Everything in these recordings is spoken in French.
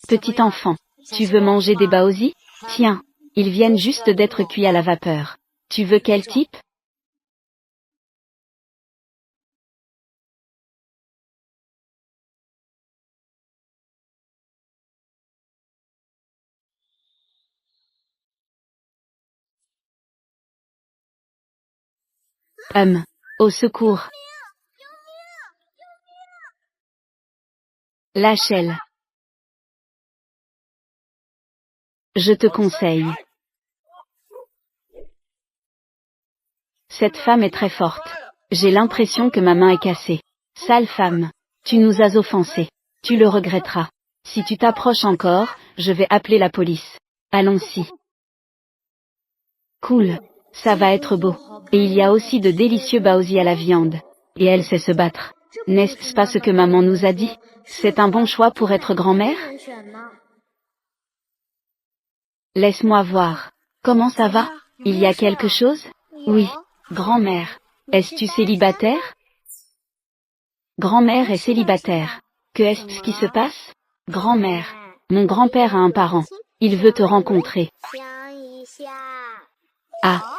Petit enfant, tu veux manger des baozi? Tiens, ils viennent juste d'être cuits à la vapeur. Tu veux quel type? Au secours. Lâche-elle. Je te conseille. Cette femme est très forte. J'ai l'impression que ma main est cassée. Sale femme. Tu nous as offensés. Tu le regretteras. Si tu t'approches encore, je vais appeler la police. Allons-y. Cool. Ça va être beau. Et il y a aussi de délicieux baozi à la viande. Et elle sait se battre. N'est-ce pas ce que maman nous a dit? C'est un bon choix pour être grand-mère? Laisse-moi voir. Comment ça va? Il y a quelque chose? Oui. Grand-mère. Es-tu célibataire? Grand-mère est célibataire. Que est-ce qui se passe? Grand-mère. Mon grand-père a un parent. Il veut te rencontrer. Ah.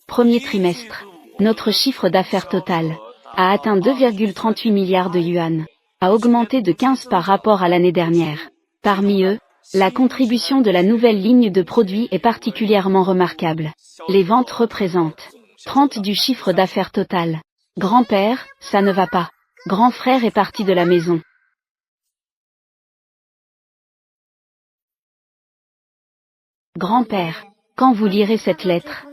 Premier trimestre. Notre chiffre d'affaires total a atteint 2,38 milliards de yuan, a augmenté de 15 par rapport à l'année dernière. Parmi eux, la contribution de la nouvelle ligne de produits est particulièrement remarquable. Les ventes représentent 30 du chiffre d'affaires total. Grand-père, ça ne va pas. Grand frère est parti de la maison. Grand-père, quand vous lirez cette lettre?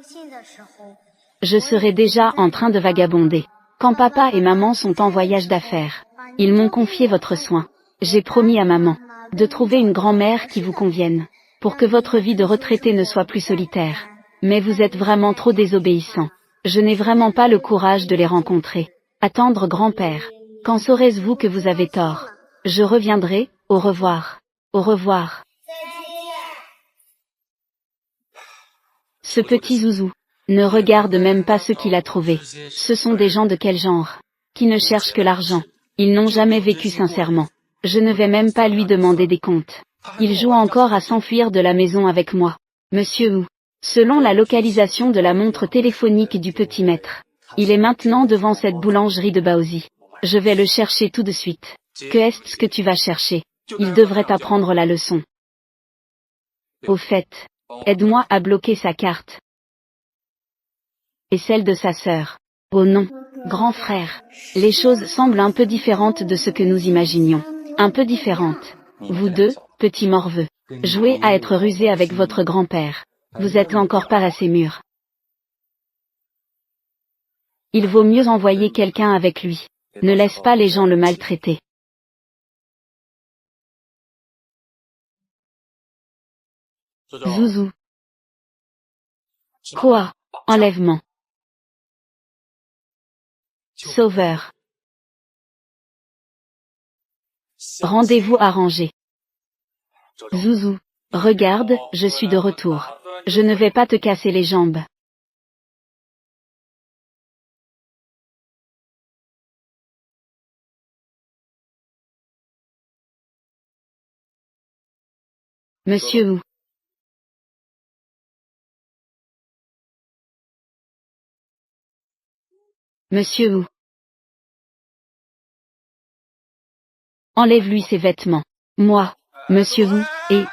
Je serai déjà en train de vagabonder. Quand papa et maman sont en voyage d'affaires, ils m'ont confié votre soin. J'ai promis à maman de trouver une grand-mère qui vous convienne, pour que votre vie de retraité ne soit plus solitaire. Mais vous êtes vraiment trop désobéissant. Je n'ai vraiment pas le courage de les rencontrer. Attendre grand-père. Quand saurez-vous que vous avez tort? Je reviendrai, au revoir. Au revoir. Ce petit zouzou ne regarde même pas ce qu'il a trouvé. Ce sont des gens de quel genre? Qui ne cherchent que l'argent. Ils n'ont jamais vécu sincèrement. Je ne vais même pas lui demander des comptes. Il joue encore à s'enfuir de la maison avec moi. Monsieur Wu. Selon la localisation de la montre téléphonique du petit maître. Il est maintenant devant cette boulangerie de Baozi. Je vais le chercher tout de suite. Que est-ce que tu vas chercher? Il devrait apprendre la leçon. Au fait, aide-moi à bloquer sa carte. Et celle de sa sœur. Oh non, grand frère. Les choses semblent un peu différentes de ce que nous imaginions. Un peu différentes. Vous deux, petits morveux. Jouez à être rusés avec votre grand-père. Vous êtes encore pas assez mûrs. Il vaut mieux envoyer quelqu'un avec lui. Ne laisse pas les gens le maltraiter. Zouzou. Quoi? Enlèvement. Sauveur. Rendez-vous arrangé. Zouzou. Regarde, je suis de retour. Je ne vais pas te casser les jambes. Monsieur Wu. Monsieur Wu. Enlève-lui ses vêtements. Moi, Monsieur Wu, et.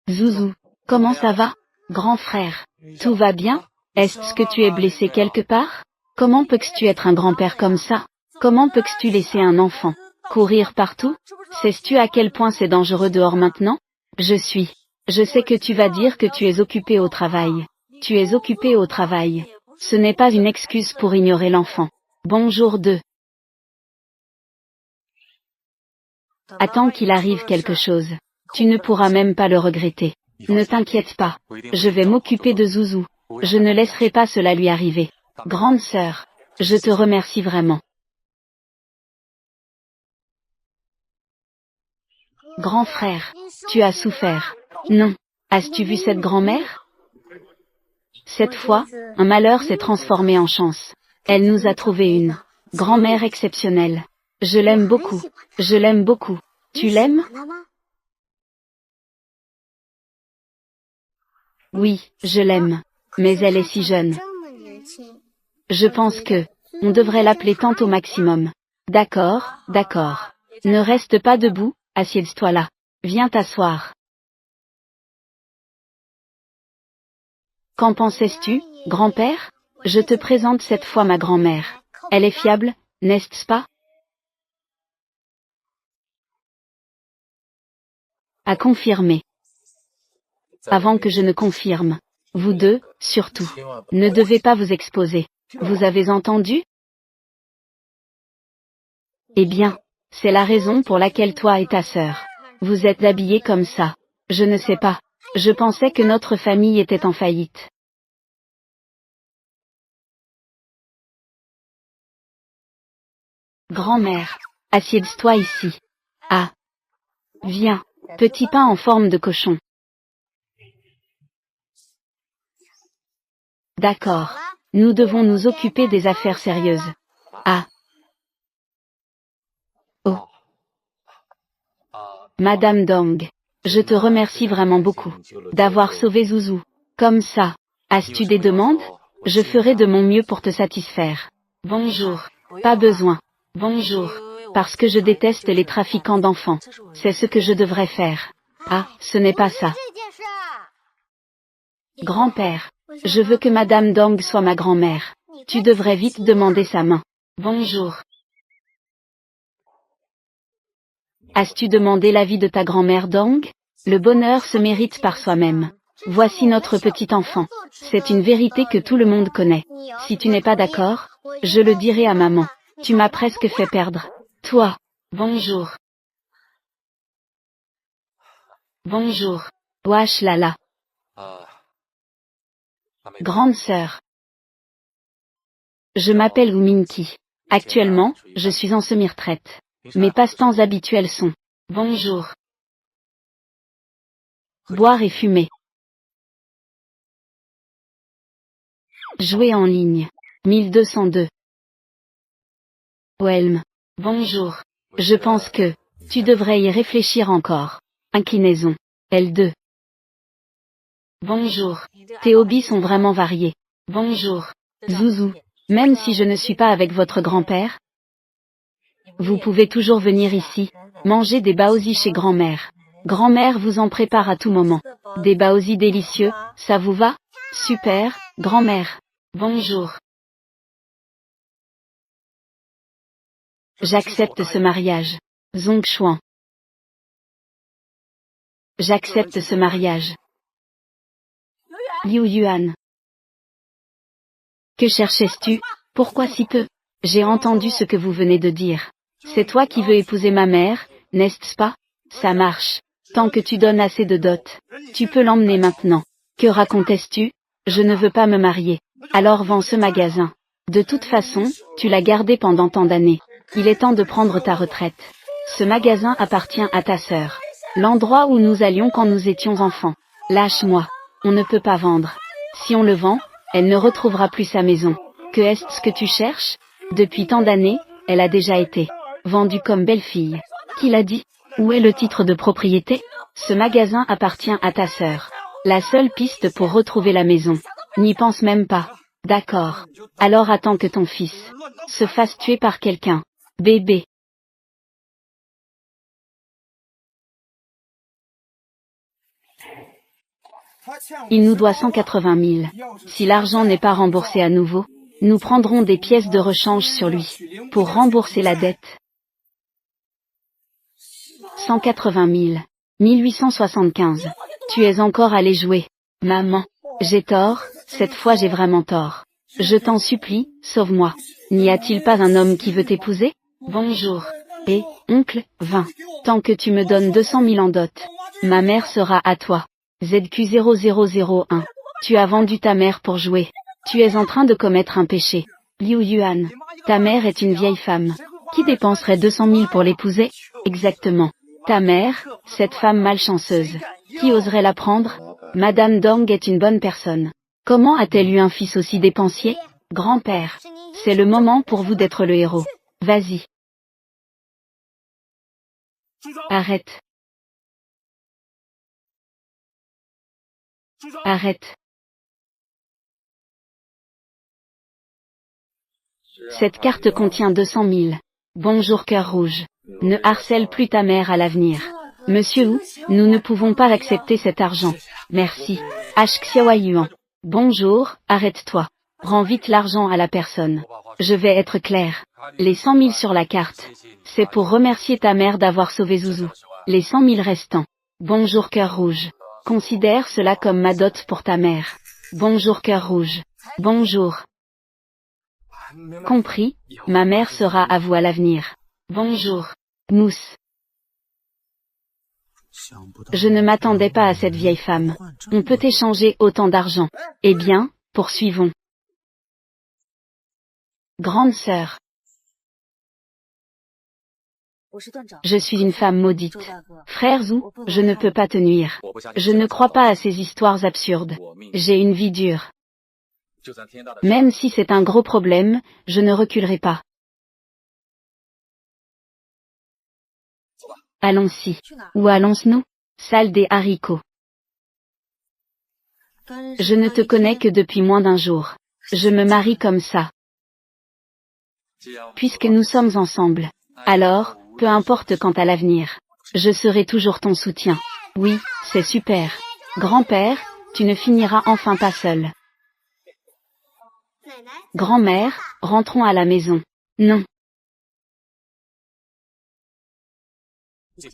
Zouzou, comment ça va? Grand frère, tout va bien? Est-ce que tu es blessé quelque part? Comment peux-tu être un grand-père comme ça? Comment peux-tu laisser un enfant courir partout? Sais-tu à quel point c'est dangereux dehors maintenant? Je sais que tu vas dire que tu es occupé au travail. Tu es occupé au travail. Ce n'est pas une excuse pour ignorer l'enfant. Bonjour deux. Attends qu'il arrive quelque chose. Tu ne pourras même pas le regretter. Ne t'inquiète pas. Je vais m'occuper de Zouzou. Je ne laisserai pas cela lui arriver. Grande sœur, je te remercie vraiment. Grand frère, tu as souffert. Non. As-tu vu cette grand-mère? Cette fois, un malheur s'est transformé en chance. Elle nous a trouvé une grand-mère exceptionnelle. Je l'aime beaucoup. Je l'aime beaucoup. Tu l'aimes? Oui, je l'aime. Mais elle est si jeune. Je pense que on devrait l'appeler tante au maximum. D'accord, d'accord. Ne reste pas debout, assieds-toi là. Viens t'asseoir. Qu'en pensais-tu, grand-père? Je te présente cette fois ma grand-mère. Elle est fiable, n'est-ce pas? À confirmer. Avant que je ne confirme. Vous deux, surtout. Ne devez pas vous exposer. Vous avez entendu? Eh bien, c'est la raison pour laquelle toi et ta sœur, vous êtes habillés comme ça. Je ne sais pas. Je pensais que notre famille était en faillite. Grand-mère, assieds-toi ici. Ah. Viens, petit pain en forme de cochon. D'accord. Nous devons nous occuper des affaires sérieuses. Ah. Oh. Madame Dong, je te remercie vraiment beaucoup d'avoir sauvé Zouzou. Comme ça. As-tu des demandes? Je ferai de mon mieux pour te satisfaire. Bonjour. Pas besoin. Bonjour. Parce que je déteste les trafiquants d'enfants. C'est ce que je devrais faire. Ah, ce n'est pas ça. Grand-père, je veux que Madame Dong soit ma grand-mère. Tu devrais vite demander sa main. Bonjour. As-tu demandé l'avis de ta grand-mère Dong? Le bonheur se mérite par soi-même. Voici notre petit enfant. C'est une vérité que tout le monde connaît. Si tu n'es pas d'accord, je le dirai à maman. Tu m'as presque fait perdre. Toi. Bonjour. Bonjour. Wesh Lala. Grande sœur. Je m'appelle Ouminki. Actuellement, je suis en semi-retraite. Mes passe-temps habituels sont. Bonjour. Boire et fumer. Jouer en ligne. 1202. Welm. Bonjour. Je pense que tu devrais y réfléchir encore. Inclinaison. L2. Bonjour. Tes hobbies sont vraiment variés. Bonjour. Zouzou. Même si je ne suis pas avec votre grand-père, vous pouvez toujours venir ici, manger des baozi chez grand-mère. Grand-mère vous en prépare à tout moment. Des baozi délicieux, ça vous va? Super, grand-mère. Bonjour. J'accepte ce mariage. Zongchuan. J'accepte ce mariage. Liu Yuan. Que cherchais-tu? Pourquoi si peu? J'ai entendu ce que vous venez de dire. C'est toi qui veux épouser ma mère, n'est-ce pas? Ça marche. Tant que tu donnes assez de dot. Tu peux l'emmener maintenant. Que racontais-tu? Je ne veux pas me marier. Alors vends ce magasin. De toute façon, tu l'as gardé pendant tant d'années. Il est temps de prendre ta retraite. Ce magasin appartient à ta sœur. L'endroit où nous allions quand nous étions enfants. Lâche-moi. On ne peut pas vendre. Si on le vend, elle ne retrouvera plus sa maison. Que est-ce que tu cherches? Depuis tant d'années, elle a déjà été vendue comme belle-fille. Qui l'a dit? Où est le titre de propriété? Ce magasin appartient à ta sœur. La seule piste pour retrouver la maison. N'y pense même pas. D'accord. Alors attends que ton fils se fasse tuer par quelqu'un. Bébé. Il nous doit 180 000. Si l'argent n'est pas remboursé à nouveau, nous prendrons des pièces de rechange sur lui, pour rembourser la dette. 180 000. 1875. Tu es encore allé jouer. Maman. J'ai tort, cette fois j'ai vraiment tort. Je t'en supplie, sauve-moi. N'y a-t-il pas un homme qui veut t'épouser? Bonjour. Et, oncle, 20. Tant que tu me donnes 200 000 en dot, ma mère sera à toi. ZQ0001. Tu as vendu ta mère pour jouer. Tu es en train de commettre un péché. Liu Yuan. Ta mère est une vieille femme. Qui dépenserait 200 000 pour l'épouser? Exactement. Ta mère, cette femme malchanceuse. Qui oserait la prendre? Madame Dong est une bonne personne. Comment a-t-elle eu un fils aussi dépensier? Grand-père. C'est le moment pour vous d'être le héros. Vas-y. Arrête. Arrête. Cette carte contient 200 000. Bonjour cœur rouge. Ne harcèle plus ta mère à l'avenir. Monsieur Wu, nous ne pouvons pas accepter cet argent. Merci. H. Xiaoa Yuan. Bonjour, arrête-toi. Rends vite l'argent à la personne. Je vais être clair. Les 100 000 sur la carte. C'est pour remercier ta mère d'avoir sauvé Zouzou. Les 100 000 restants. Bonjour cœur rouge. Considère cela comme ma dot pour ta mère. Bonjour cœur rouge. Bonjour. Compris, ma mère sera à vous à l'avenir. Bonjour. Mousse. Je ne m'attendais pas à cette vieille femme. On peut échanger autant d'argent. Eh bien, poursuivons. Grande sœur. Je suis une femme maudite. Frère Zhou, je ne peux pas te nuire. Je ne crois pas à ces histoires absurdes. J'ai une vie dure. Même si c'est un gros problème, je ne reculerai pas. Allons-y. Où allons-nous? Salle des haricots. Je ne te connais que depuis moins d'un jour. Je me marie comme ça. Puisque nous sommes ensemble. Alors, peu importe quant à l'avenir. Je serai toujours ton soutien. Oui, c'est super. Grand-père, tu ne finiras enfin pas seul. Grand-mère, rentrons à la maison. Non.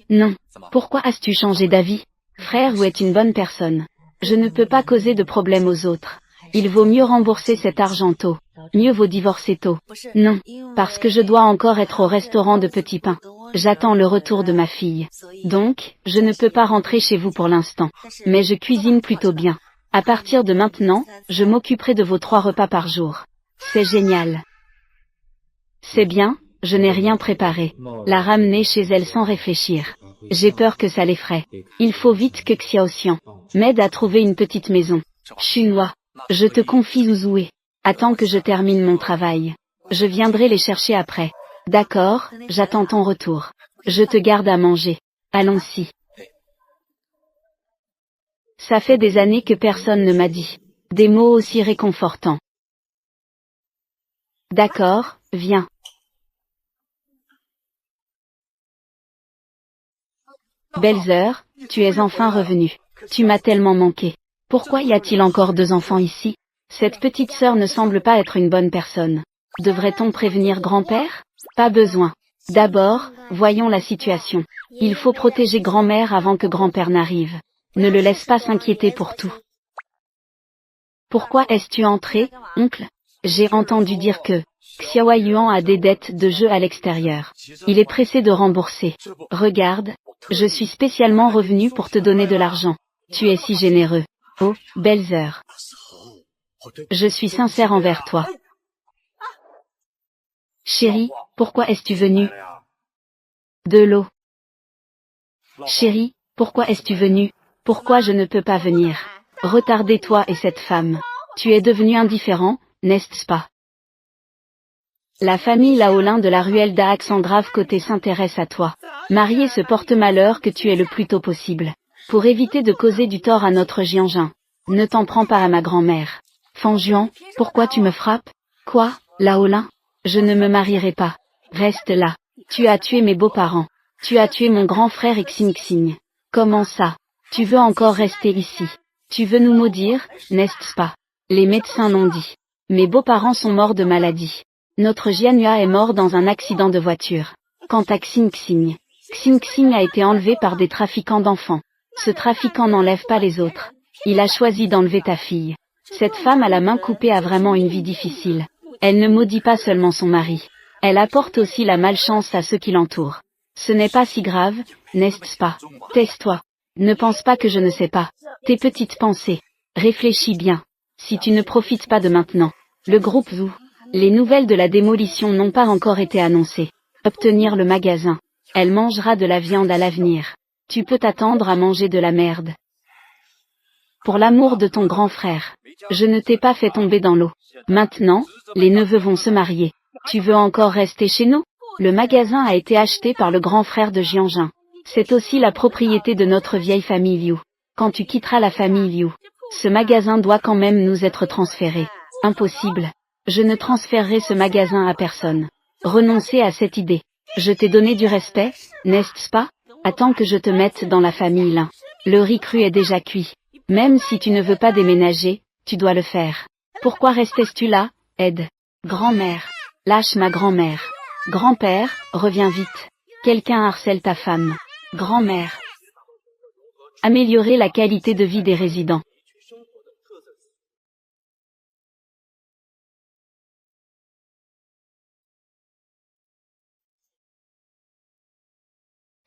Non. Pourquoi as-tu changé d'avis? Frère Wu est une bonne personne. Je ne peux pas causer de problème aux autres. Il vaut mieux rembourser cet argent tôt. Mieux vaut divorcer tôt. Non. Parce que je dois encore être au restaurant de Petit Pain. J'attends le retour de ma fille. Donc, je ne peux pas rentrer chez vous pour l'instant. Mais je cuisine plutôt bien. À partir de maintenant, je m'occuperai de vos 3 repas par jour. C'est génial. C'est bien, je n'ai rien préparé. La ramener chez elle sans réfléchir. J'ai peur que ça l'effraie. Il faut vite que Xiaoxian m'aide à trouver une petite maison. Chunhua, je te confie Zouzoué. Attends que je termine mon travail. Je viendrai les chercher après. D'accord, j'attends ton retour. Je te garde à manger. Allons-y. Ça fait des années que personne ne m'a dit des mots aussi réconfortants. D'accord, viens. Belle-sœur, tu es enfin revenue. Tu m'as tellement manqué. Pourquoi y a-t-il encore 2 enfants ici? Cette petite sœur ne semble pas être une bonne personne. Devrait-on prévenir grand-père? Pas besoin. D'abord, voyons la situation. Il faut protéger grand-mère avant que grand-père n'arrive. Ne le laisse pas s'inquiéter pour tout. Pourquoi es-tu entré, oncle? J'ai entendu dire que Xiaoa Yuan a des dettes de jeu à l'extérieur. Il est pressé de rembourser. Regarde, je suis spécialement revenu pour te donner de l'argent. Tu es si généreux. Oh, belle-sœur. Je suis sincère envers toi. Chérie, pourquoi es-tu venue? De l'eau. Chérie, pourquoi es-tu venue? Pourquoi je ne peux pas venir? Retardez toi et cette femme. Tu es devenu indifférent, n'est-ce pas? La famille Laolin de la ruelle d'Axandrave côté s'intéresse à toi. Marier ce porte-malheur que tu es le plus tôt possible. Pour éviter de causer du tort à notre Jianjin. Ne t'en prends pas à ma grand-mère. Fanjuan, pourquoi tu me frappes? Quoi, Laolin? Je ne me marierai pas. Reste là. Tu as tué mes beaux-parents. Tu as tué mon grand frère Xing. Comment ça? Tu veux encore rester ici? Tu veux nous maudire, n'est-ce pas? Les médecins l'ont dit. Mes beaux-parents sont morts de maladie. Notre Jianhua est mort dans un accident de voiture. Quant à Xing a été enlevé par des trafiquants d'enfants. Ce trafiquant n'enlève pas les autres. Il a choisi d'enlever ta fille. Cette femme à la main coupée a vraiment une vie difficile. Elle ne maudit pas seulement son mari. Elle apporte aussi la malchance à ceux qui l'entourent. Ce n'est pas si grave, n'est-ce pas? Tais-toi. Ne pense pas que je ne sais pas. Tes petites pensées. Réfléchis bien. Si tu ne profites pas de maintenant, le groupe Zoo. Les nouvelles de la démolition n'ont pas encore été annoncées. Obtenir le magasin. Elle mangera de la viande à l'avenir. Tu peux t'attendre à manger de la merde. Pour l'amour de ton grand frère. Je ne t'ai pas fait tomber dans l'eau. Maintenant, les neveux vont se marier. Tu veux encore rester chez nous? Le magasin a été acheté par le grand frère de Jianjin. C'est aussi la propriété de notre vieille famille Liu. Quand tu quitteras la famille Liu, ce magasin doit quand même nous être transféré. Impossible. Je ne transférerai ce magasin à personne. Renoncez à cette idée. Je t'ai donné du respect, n'est-ce pas? Attends que je te mette dans la famille Lin. Le riz cru est déjà cuit. Même si tu ne veux pas déménager, tu dois le faire. Pourquoi restes-tu là, Ed? Grand-mère. Lâche ma grand-mère. Grand-père, reviens vite. Quelqu'un harcèle ta femme. Grand-mère. Améliorer la qualité de vie des résidents.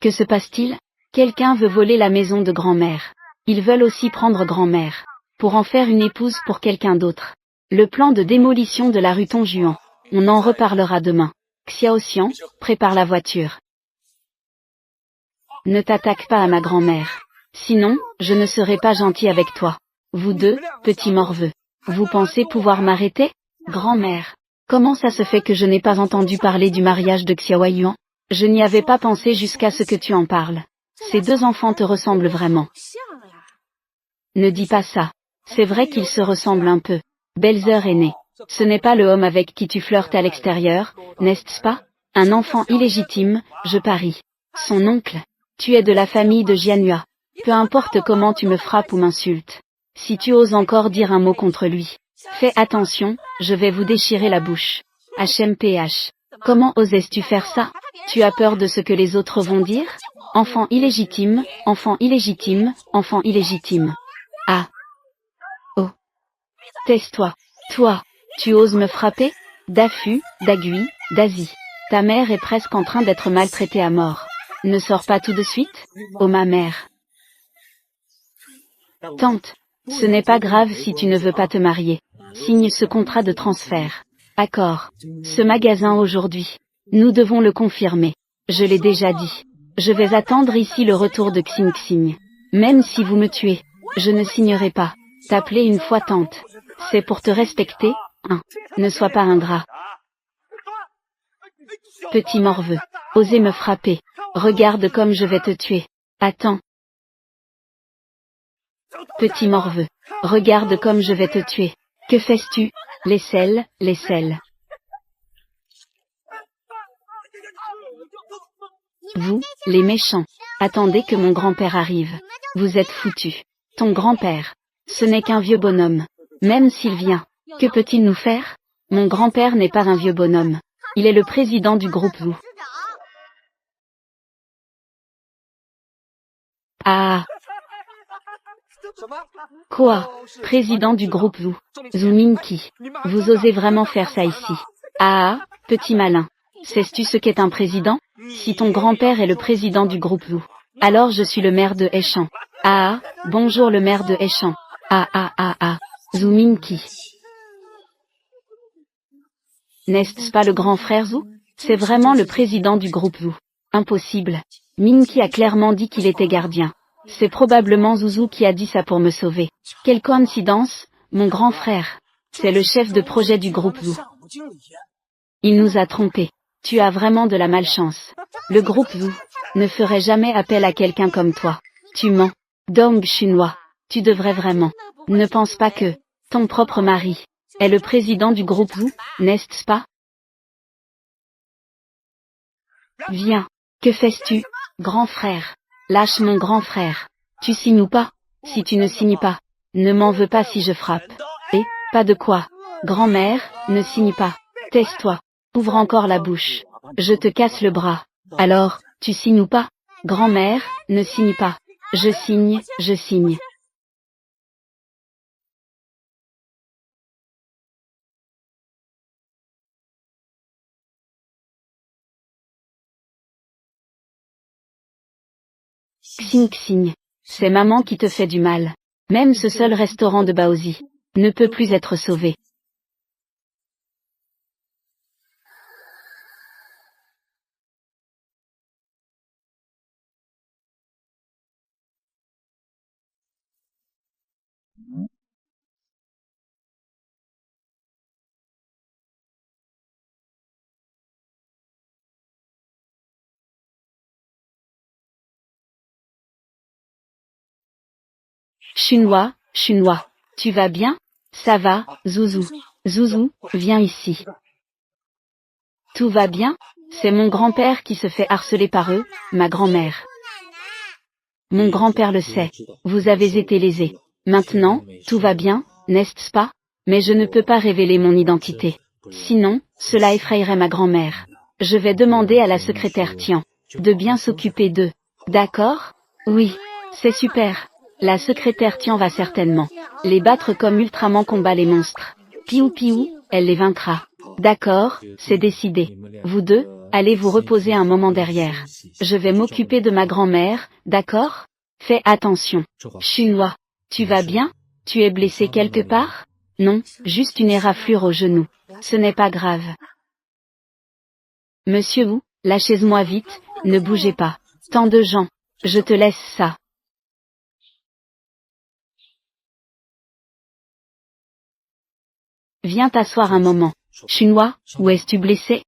Que se passe-t-il? Quelqu'un veut voler la maison de grand-mère. Ils veulent aussi prendre grand-mère, pour en faire une épouse pour quelqu'un d'autre. Le plan de démolition de la rue Tongjuan. On en reparlera demain. Xiaoxian, prépare la voiture. Ne t'attaque pas à ma grand-mère. Sinon, je ne serai pas gentil avec toi. Vous deux, petits morveux. Vous pensez pouvoir m'arrêter? Grand-mère. Comment ça se fait que je n'ai pas entendu parler du mariage de Xiaoyuan? Je n'y avais pas pensé jusqu'à ce que tu en parles. Ces deux enfants te ressemblent vraiment. Ne dis pas ça. C'est vrai qu'ils se ressemblent un peu. Belzer est né. Ce n'est pas le homme avec qui tu flirtes à l'extérieur, n'est-ce pas? Un enfant illégitime, je parie. Son oncle. Tu es de la famille de Jianhua. Peu importe comment tu me frappes ou m'insultes. Si tu oses encore dire un mot contre lui, fais attention, je vais vous déchirer la bouche. HMPH. Comment osais-tu faire ça? Tu as peur de ce que les autres vont dire? Enfant illégitime, enfant illégitime, enfant illégitime. Ah. Oh. Tais-toi. Toi. Tu oses me frapper? D'affût, d'aiguille, d'Asie. Ta mère est presque en train d'être maltraitée à mort. Ne sors pas tout de suite? Oh ma mère. Tante. Ce n'est pas grave si tu ne veux pas te marier. Signe ce contrat de transfert. Accord. Ce magasin aujourd'hui. Nous devons le confirmer. Je l'ai déjà dit. Je vais attendre ici le retour de Xing Xing. Même si vous me tuez, je ne signerai pas. T'appeler une fois tante. C'est pour te respecter, hein. Ne sois pas ingrat. Petit morveux. Osez me frapper. Regarde comme je vais te tuer. Attends. Petit morveux. Regarde comme je vais te tuer. Que fais-tu? L'aisselle, l'aisselle. Vous, les méchants. Attendez que mon grand-père arrive. Vous êtes foutus. Ton grand-père. Ce n'est qu'un vieux bonhomme. Même s'il vient, que peut-il nous faire? Mon grand-père n'est pas un vieux bonhomme. Il est le président du groupe Wu. Ah. Quoi? Président du groupe Wu. Zhu Minqi. Vous osez vraiment faire ça ici? Ah, petit malin. Sais-tu ce qu'est un président? Si ton grand-père est le président du groupe Wu, alors je suis le maire de Heishan. Ah, bonjour le maire de Heishan. Ah. Zhu Minqi. N'est-ce pas le grand frère Zhu? C'est vraiment le président du groupe Zhu. Impossible. Minqi a clairement dit qu'il était gardien. C'est probablement Zouzou qui a dit ça pour me sauver. Quelle coïncidence, mon grand frère. C'est le chef de projet du groupe Zhu. Il nous a trompés. Tu as vraiment de la malchance. Le groupe Zhu ne ferait jamais appel à quelqu'un comme toi. Tu mens. Dong Chunhua. Tu devrais vraiment. Ne pense pas que ton propre mari est le président du groupe Zhu, n'est-ce pas? Viens. Que fais-tu, grand frère? Lâche mon grand frère. Tu signes ou pas? Si tu ne signes pas, ne m'en veux pas si je frappe. Et, pas de quoi. Grand-mère, ne signe pas. Tais-toi. Ouvre encore la bouche. Je te casse le bras. Alors, tu signes ou pas? Grand-mère, ne signe pas. Je signe, je signe. Xing Xing. C'est maman qui te fait du mal. Même ce seul restaurant de Baozi ne peut plus être sauvé. Chunhua, Chunhua, tu vas bien? Ça va, Zouzou. Zouzou, viens ici. Tout va bien? C'est mon grand-père qui se fait harceler par eux, ma grand-mère. Mon grand-père le sait. Vous avez été lésé. Maintenant, tout va bien, n'est-ce pas? Mais je ne peux pas révéler mon identité. Sinon, cela effrayerait ma grand-mère. Je vais demander à la secrétaire Tian de bien s'occuper d'eux. D'accord? Oui, c'est super. La secrétaire Tian va certainement les battre comme Ultraman combat les monstres. Piou piou, elle les vaincra. D'accord, c'est décidé. Vous deux, allez vous reposer un moment derrière. Je vais m'occuper de ma grand-mère, d'accord? Fais attention. Chunhua, tu vas bien? Tu es blessé quelque part? Non, juste une éraflure au genou. Ce n'est pas grave. Monsieur Wu, lâchez-moi vite, ne bougez pas. Tant de gens. Je te laisse ça. Viens t'asseoir un moment. Chunhua, où es-tu blessé?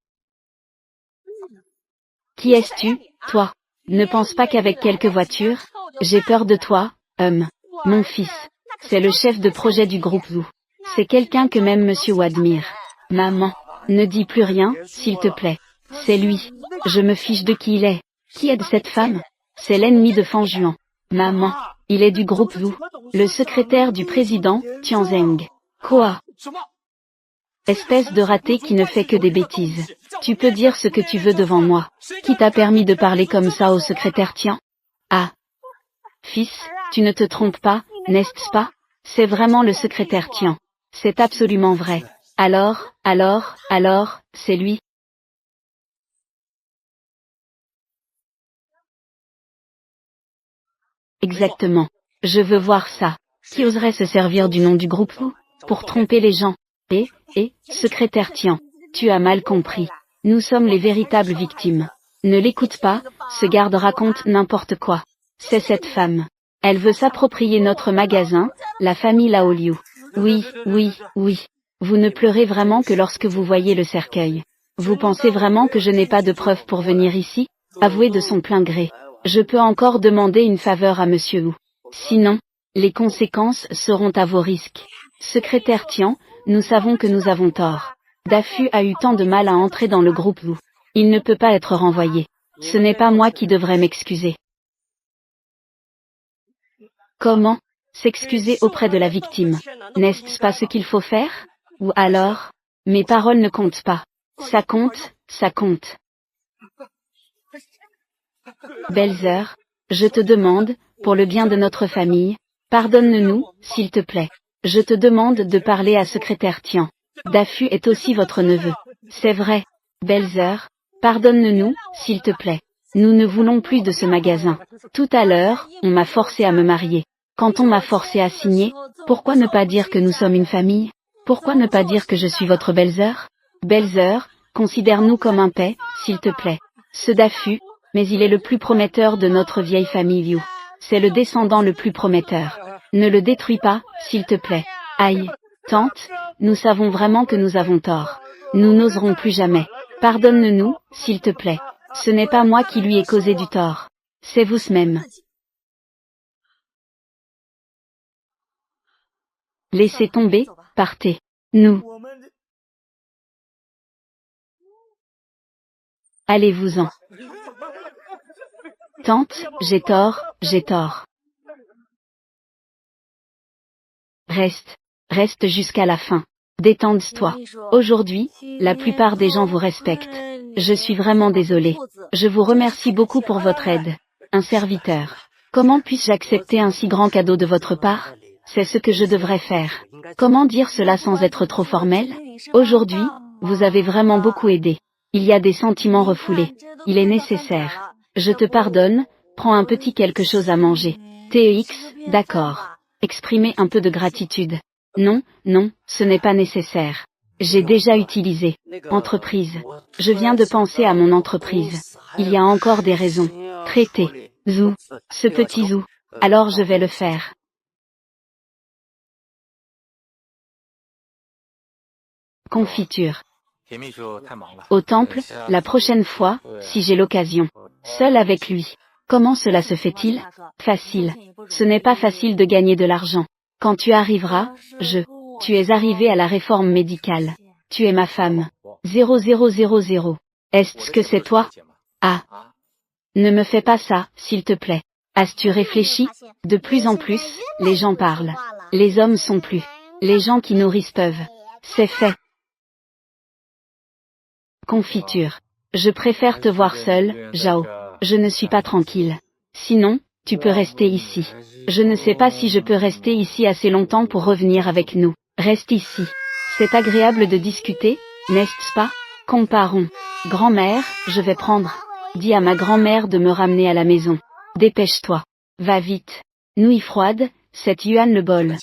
Qui es-tu, toi? Ne pense pas qu'avec quelques voitures. J'ai peur de toi, mon fils. C'est le chef de projet du groupe Wu. C'est quelqu'un que même Monsieur Wu admire. Maman, ne dis plus rien, s'il te plaît. C'est lui. Je me fiche de qui il est. Qui est cette femme? C'est l'ennemi de Fan Juan. Maman, il est du groupe Wu. Le secrétaire du président, Tian Zheng. Quoi? Espèce de raté qui ne fait que des bêtises. Tu peux dire ce que tu veux devant moi. Qui t'a permis de parler comme ça au secrétaire Tian? Ah. Fils, tu ne te trompes pas, n'est-ce pas? C'est vraiment le secrétaire Tian. C'est absolument vrai. Alors, c'est lui. Exactement. Je veux voir ça. Qui oserait se servir du nom du groupe Wu pour tromper les gens? Secrétaire Tian, tu as mal compris. Nous sommes les véritables victimes. Ne l'écoute pas, ce garde raconte n'importe quoi. C'est cette femme. Elle veut s'approprier notre magasin, la famille Laoliu. Oui. Vous ne pleurez vraiment que lorsque vous voyez le cercueil. Vous pensez vraiment que je n'ai pas de preuves pour venir ici? Avouez de son plein gré. Je peux encore demander une faveur à Monsieur Wu. Sinon, les conséquences seront à vos risques. Secrétaire Tian, nous savons que nous avons tort. Dafu a eu tant de mal à entrer dans le groupe Wu. Il ne peut pas être renvoyé. Ce n'est pas moi qui devrais m'excuser. Comment? S'excuser auprès de la victime. N'est-ce pas ce qu'il faut faire? Ou alors? Mes paroles ne comptent pas. Ça compte. Belzer, je te demande, pour le bien de notre famille, pardonne-nous, s'il te plaît. Je te demande de parler à secrétaire Tian. Dafu est aussi votre neveu. C'est vrai. Belzer, pardonne-nous, s'il te plaît. Nous ne voulons plus de ce magasin. Tout à l'heure, on m'a forcé à me marier. Quand on m'a forcé à signer, pourquoi ne pas dire que nous sommes une famille? Pourquoi ne pas dire que je suis votre Belzer? Belzer, considère-nous comme un paix, s'il te plaît. Ce Dafu, mais il est le plus prometteur de notre vieille famille Liu. C'est le descendant le plus prometteur. Ne le détruis pas, s'il te plaît. Aïe. Tante, nous savons vraiment que nous avons tort. Nous n'oserons plus jamais. Pardonne-nous, s'il te plaît. Ce n'est pas moi qui lui ai causé du tort. C'est vous-même. Laissez tomber, partez. Nous. Allez-vous-en. Tante, j'ai tort. Reste jusqu'à la fin. Détends-toi. Aujourd'hui, la plupart des gens vous respectent. Je suis vraiment désolé. Je vous remercie beaucoup pour votre aide. Un serviteur. Comment puis-je accepter un si grand cadeau de votre part? C'est ce que je devrais faire. Comment dire cela sans être trop formel? Aujourd'hui, vous avez vraiment beaucoup aidé. Il y a des sentiments refoulés. Il est nécessaire. Je te pardonne, prends un petit quelque chose à manger. TEX, d'accord. Exprimer un peu de gratitude. Non, non, ce n'est pas nécessaire. J'ai déjà utilisé. Entreprise. Je viens de penser à mon entreprise. Il y a encore des raisons. Traité. Zou. Ce petit zou. Alors je vais le faire. Confiture. Au temple, la prochaine fois, si j'ai l'occasion. Seul avec lui. Comment cela se fait-il? Facile. Ce n'est pas facile de gagner de l'argent. Quand tu arriveras, tu es arrivé à la réforme médicale. Tu es ma femme. 0000. Est-ce que c'est toi? Ah. Ne me fais pas ça, s'il te plaît. As-tu réfléchi? De plus en plus, les gens parlent. Les hommes sont plus. Les gens qui nourrissent peuvent. C'est fait. Confiture. Je préfère te voir seul, Zhao. Je ne suis pas tranquille. Sinon, tu peux rester ici. Je ne sais pas si je peux rester ici assez longtemps pour revenir avec nous. Reste ici. C'est agréable de discuter, n'est-ce pas? Comparons. Grand-mère, je vais prendre. Dis à ma grand-mère de me ramener à la maison. Dépêche-toi. Va vite. Nouilles froides, c'est Yuan le bol.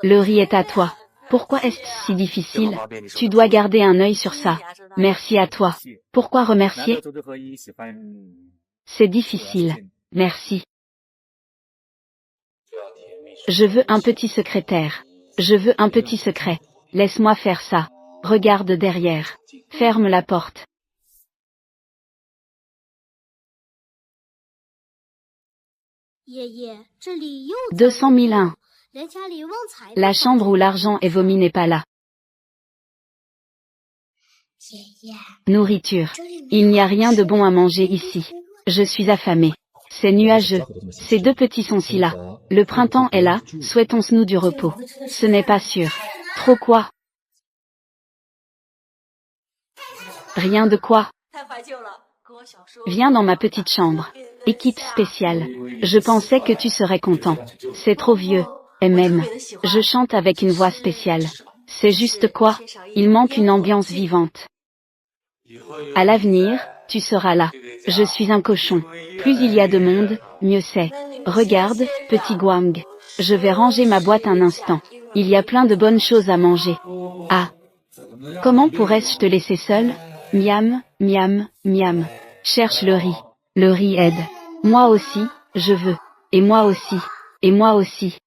Le riz est à toi. Pourquoi est-ce si difficile? Tu dois garder un œil sur ça. Merci à toi. Pourquoi remercier? C'est difficile. Merci. Je veux un petit secrétaire. Je veux un petit secret. Laisse-moi faire ça. Regarde derrière. Ferme la porte. « 200 001. La chambre où l'argent est vomi n'est pas là. Nourriture. Il n'y a rien de bon à manger ici. Je suis affamé. C'est nuageux. Ces deux petits sont si là. Le printemps est là, souhaitons-nous du repos. Ce n'est pas sûr. Trop quoi? Rien de quoi? Viens dans ma petite chambre. Équipe spéciale. Je pensais que tu serais content. C'est trop vieux. Et même, je chante avec une voix spéciale. C'est juste quoi? Il manque une ambiance vivante. À l'avenir, tu seras là. Je suis un cochon. Plus il y a de monde, mieux c'est. Regarde, petit Guang. Je vais ranger ma boîte un instant. Il y a plein de bonnes choses à manger. Ah. Comment pourrais-je te laisser seul? Miam, miam, miam. Cherche le riz. Le riz aide. Moi aussi, je veux. Et moi aussi. Et moi aussi.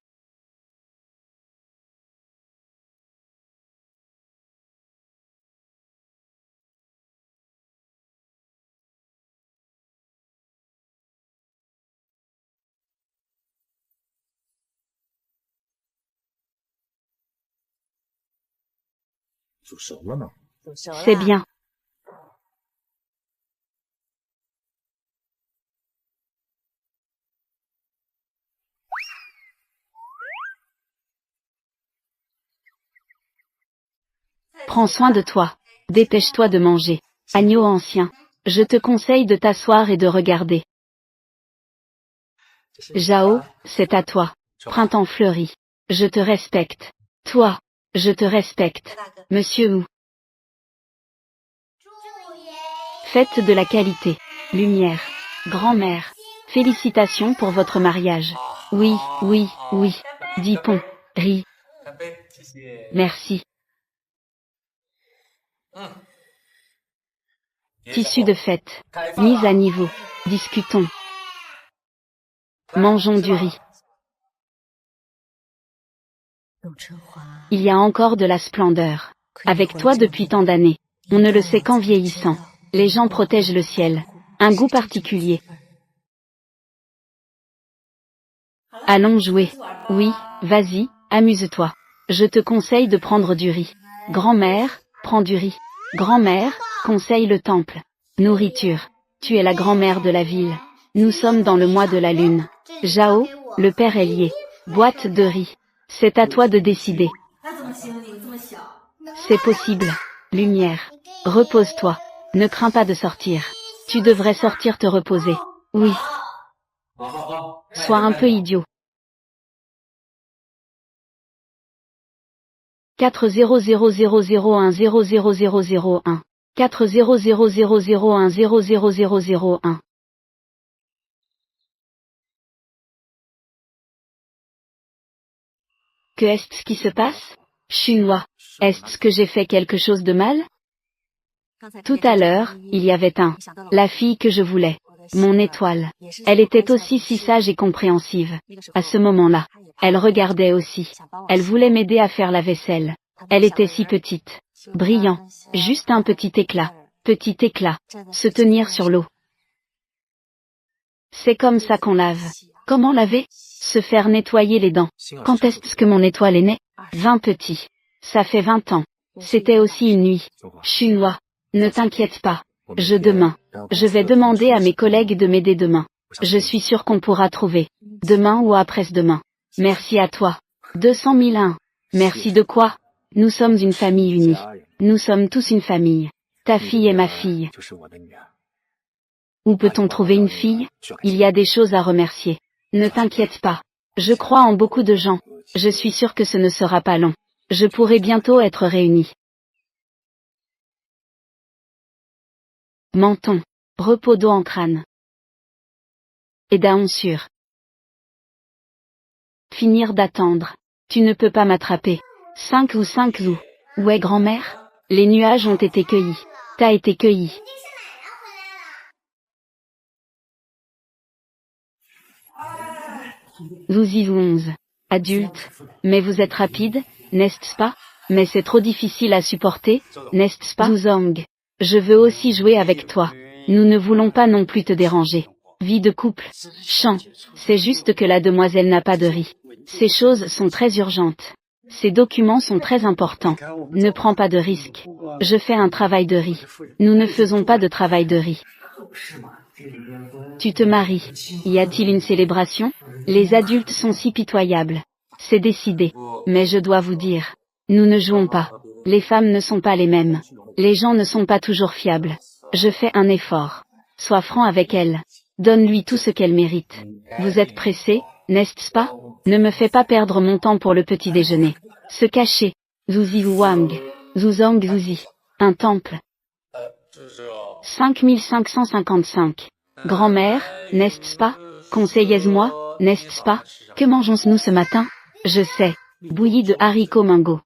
C'est bien. Prends soin de toi. Dépêche-toi de manger. Agneau ancien. Je te conseille de t'asseoir et de regarder. Zhao, c'est à toi. Printemps fleuri. Je te respecte. Toi, je te respecte. Monsieur Wu. Faites de la qualité. Lumière. Grand-mère. Félicitations pour votre mariage. Oui, oui, oui. Dipon. Riz. Merci. Tissu de fête. Mise à niveau. Discutons. Mangeons du riz. Il y a encore de la splendeur. Avec toi depuis tant d'années. On ne le sait qu'en vieillissant. Les gens protègent le ciel. Un goût particulier. Allons jouer. Oui, vas-y, amuse-toi. Je te conseille de prendre du riz. Grand-mère, prends du riz. Grand-mère, conseille le temple. Nourriture. Tu es la grand-mère de la ville. Nous sommes dans le mois de la lune. Zhao, le père est lié. Boîte de riz. C'est à toi de décider. C'est possible. Lumière. Repose-toi. Ne crains pas de sortir. Tu devrais sortir te reposer. Oui. Sois un peu idiot. 40000010001 40000010001 Que est-ce qui se passe? Chunhua. Est-ce que j'ai fait quelque chose de mal? Tout à l'heure, il y avait la fille que je voulais. Mon étoile. Elle était aussi si sage et compréhensive. À ce moment-là, elle regardait aussi. Elle voulait m'aider à faire la vaisselle. Elle était si petite. Brillant. Juste un petit éclat. Petit éclat. Se tenir sur l'eau. C'est comme ça qu'on lave. Comment laver? Se faire nettoyer les dents. Quand est-ce que mon étoile est née? 20 petits. Ça fait 20 ans. C'était aussi une nuit. Chunhua. Ne t'inquiète pas. Je vais demander à mes collègues de m'aider demain. Je suis sûr qu'on pourra trouver. Demain ou après-demain. Merci à toi. 200 001. Merci de quoi? Nous sommes une famille unie. Nous sommes tous une famille. Ta fille est ma fille. Où peut-on trouver une fille? Il y a des choses à remercier. Ne t'inquiète pas. Je crois en beaucoup de gens. Je suis sûr que ce ne sera pas long. Je pourrai bientôt être réunie. Menton. Repos d'eau en crâne. Et daon sûr. Finir d'attendre. Tu ne peux pas m'attraper. 5 ou 5 zou. Où est grand-mère? Les nuages ont été cueillis. T'as été cueilli. Vous y 11. Adulte. Mais vous êtes rapide, n'est-ce pas? Mais c'est trop difficile à supporter, n'est-ce pas? Zhang. Je veux aussi jouer avec toi. Nous ne voulons pas non plus te déranger. Vie de couple. Chant. C'est juste que la demoiselle n'a pas de riz. Ces choses sont très urgentes. Ces documents sont très importants. Ne prends pas de risques. Je fais un travail de riz. Nous ne faisons pas de travail de riz. Tu te maries. Y a-t-il une célébration? Les adultes sont si pitoyables. C'est décidé. Mais je dois vous dire. Nous ne jouons pas. Les femmes ne sont pas les mêmes. Les gens ne sont pas toujours fiables. Je fais un effort. Sois franc avec elle. Donne-lui tout ce qu'elle mérite. Vous êtes pressé, n'est-ce pas? Ne me fais pas perdre mon temps pour le petit déjeuner. Se cacher. Zuzi Wang. Zuzang Zuzi. Un temple. 5555. Grand-mère, n'est-ce pas? Conseillez-moi, n'est-ce pas? Que mangeons-nous ce matin? Je sais. Bouillie de haricots mango.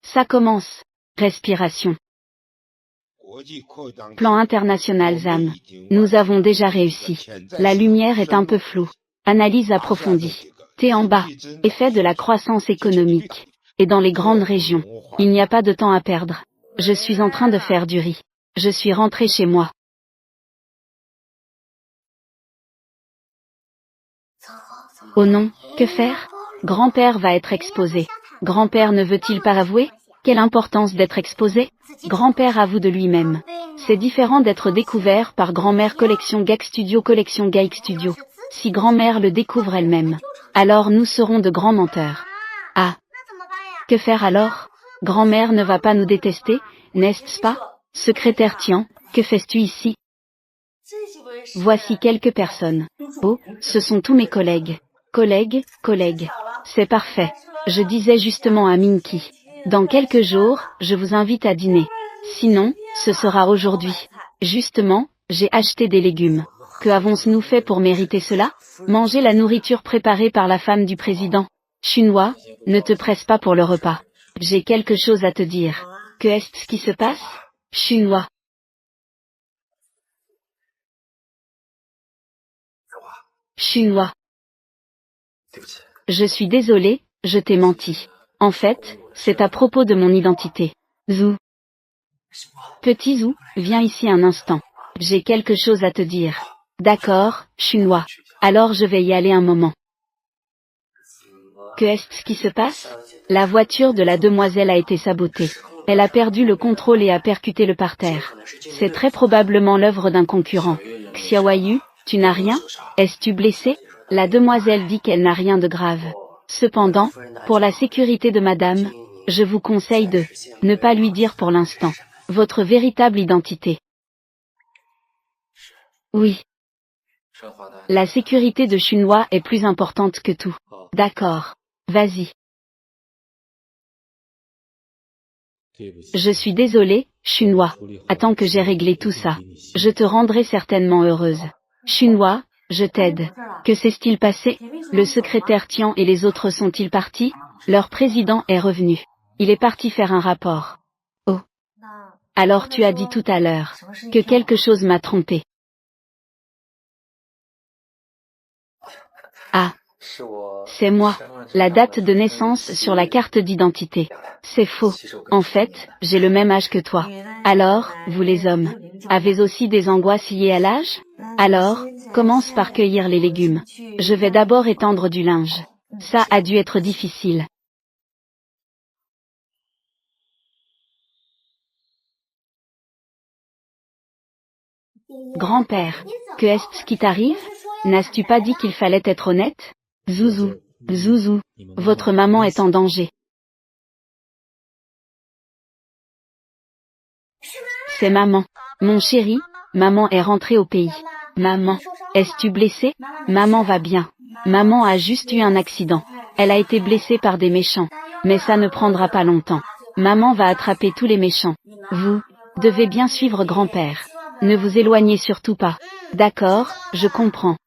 Ça commence. Respiration. Plan international ZAM. Nous avons déjà réussi. La lumière est un peu floue. Analyse approfondie. T en bas. Effet de la croissance économique. Et dans les grandes régions. Il n'y a pas de temps à perdre. Je suis en train de faire du riz. Je suis rentré chez moi. Oh non, que faire? Grand-père va être exposé. Grand-père ne veut-il pas avouer? Quelle importance d'être exposé? Grand-père avoue de lui-même. C'est différent d'être découvert par grand-mère collection Gag Studio collection Gaik Studio. Si grand-mère le découvre elle-même, alors nous serons de grands menteurs. Ah. Que faire alors? Grand-mère ne va pas nous détester, n'est-ce pas? Secrétaire Tian, que fais-tu ici? Voici quelques personnes. Oh, ce sont tous mes collègues. Collègues. C'est parfait. Je disais justement à Minky. Dans quelques jours, je vous invite à dîner. Sinon, ce sera aujourd'hui. Justement, j'ai acheté des légumes. Que avons-nous fait pour mériter cela? Manger la nourriture préparée par la femme du président. Chunhua, ne te presse pas pour le repas. J'ai quelque chose à te dire. Que est-ce qui se passe? Chunhua. Chunhua. Je suis désolé, je t'ai menti. En fait, c'est à propos de mon identité. Zou. Petit Zou, viens ici un instant. J'ai quelque chose à te dire. D'accord, Chunhua. Alors je vais y aller un moment. Que est-ce qui se passe? La voiture de la demoiselle a été sabotée. Elle a perdu le contrôle et a percuté le parterre. C'est très probablement l'œuvre d'un concurrent. Xiaoyu, tu n'as rien? Es-tu blessé? La demoiselle dit qu'elle n'a rien de grave. Cependant, pour la sécurité de madame, je vous conseille de ne pas lui dire pour l'instant votre véritable identité. Oui. La sécurité de Chunhua est plus importante que tout. D'accord. Vas-y. Je suis désolé, Chunhua. Attends que j'ai réglé tout ça. Je te rendrai certainement heureuse. Chunhua, je t'aide. Que s'est-il passé? Le secrétaire Tian et les autres sont-ils partis? Leur président est revenu. Il est parti faire un rapport. Oh. Alors tu as dit tout à l'heure que quelque chose m'a trompé. Ah. C'est moi. La date de naissance sur la carte d'identité. C'est faux. En fait, j'ai le même âge que toi. Alors, vous les hommes, avez aussi des angoisses liées à l'âge? Alors, commence par cueillir les légumes. Je vais d'abord étendre du linge. Ça a dû être difficile. Grand-père, que est-ce qui t'arrive? N'as-tu pas dit qu'il fallait être honnête? Zouzou, Zouzou, votre maman est en danger. C'est maman. Mon chéri, maman est rentrée au pays. Maman, es-tu blessée? Maman va bien. Maman a juste eu un accident. Elle a été blessée par des méchants. Mais ça ne prendra pas longtemps. Maman va attraper tous les méchants. Vous devez bien suivre grand-père. Ne vous éloignez surtout pas. D'accord, je comprends.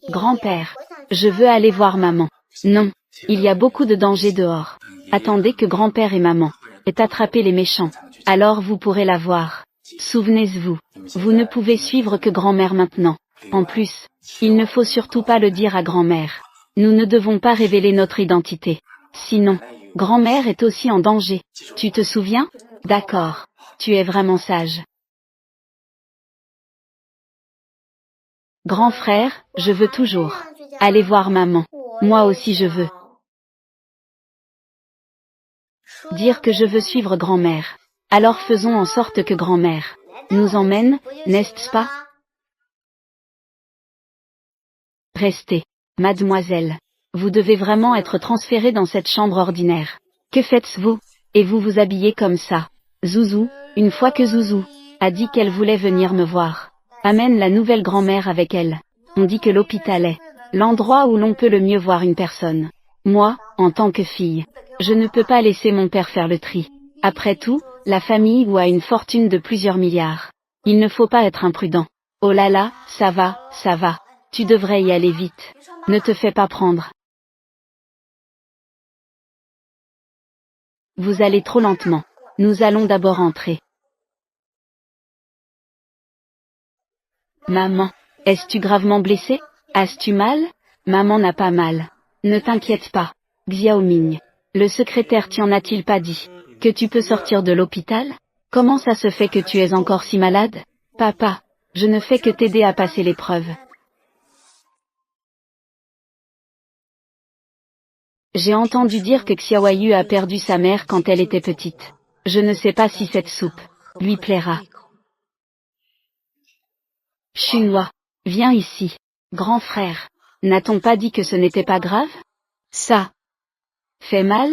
Grand-père, je veux aller voir maman. Non, il y a beaucoup de dangers dehors. Attendez que grand-père et maman aient attrapé les méchants. Alors vous pourrez la voir. Souvenez-vous, vous ne pouvez suivre que grand-mère maintenant. En plus, il ne faut surtout pas le dire à grand-mère. Nous ne devons pas révéler notre identité. Sinon, grand-mère est aussi en danger. Tu te souviens? D'accord. Tu es vraiment sage. Grand frère, je veux toujours aller voir maman. Moi aussi je veux dire que je veux suivre grand-mère. Alors faisons en sorte que grand-mère nous emmène, n'est-ce pas? Restez. Mademoiselle. Vous devez vraiment être transférée dans cette chambre ordinaire. Que faites-vous? Et vous vous habillez comme ça. Zouzou, une fois que Zouzou a dit qu'elle voulait venir me voir, amène la nouvelle grand-mère avec elle. On dit que l'hôpital est l'endroit où l'on peut le mieux voir une personne. Moi, en tant que fille, je ne peux pas laisser mon père faire le tri. Après tout, la famille ou a une fortune de plusieurs milliards. Il ne faut pas être imprudent. Oh là là, ça va, ça va. Tu devrais y aller vite. Ne te fais pas prendre. Vous allez trop lentement. Nous allons d'abord entrer. Maman, es-tu gravement blessée? As-tu mal? Maman n'a pas mal. Ne t'inquiète pas. Xiaoming. Le secrétaire t'en a-t-il pas dit que tu peux sortir de l'hôpital? Comment ça se fait que tu es encore si malade? Papa, je ne fais que t'aider à passer l'épreuve. J'ai entendu dire que Xiaoyu a perdu sa mère quand elle était petite. Je ne sais pas si cette soupe lui plaira. Chunhua, viens ici. Grand frère, n'a-t-on pas dit que ce n'était pas grave? Ça fait mal?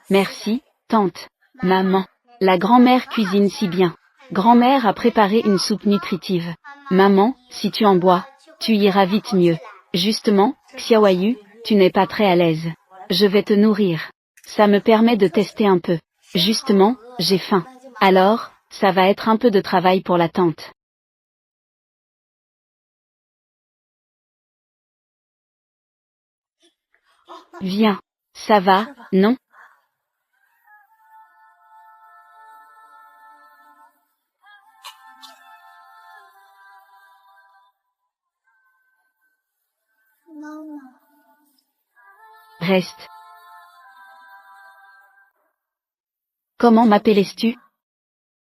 Merci, tante. Maman, la grand-mère cuisine si bien. Grand-mère a préparé une soupe nutritive. Maman, si tu en bois, tu iras vite mieux. Justement, Xiaoyu, tu n'es pas très à l'aise. Je vais te nourrir. Ça me permet de tester un peu. Justement, j'ai faim. Alors, ça va être un peu de travail pour la tante. Viens. Ça va, non? Reste. Comment m'appelais-tu?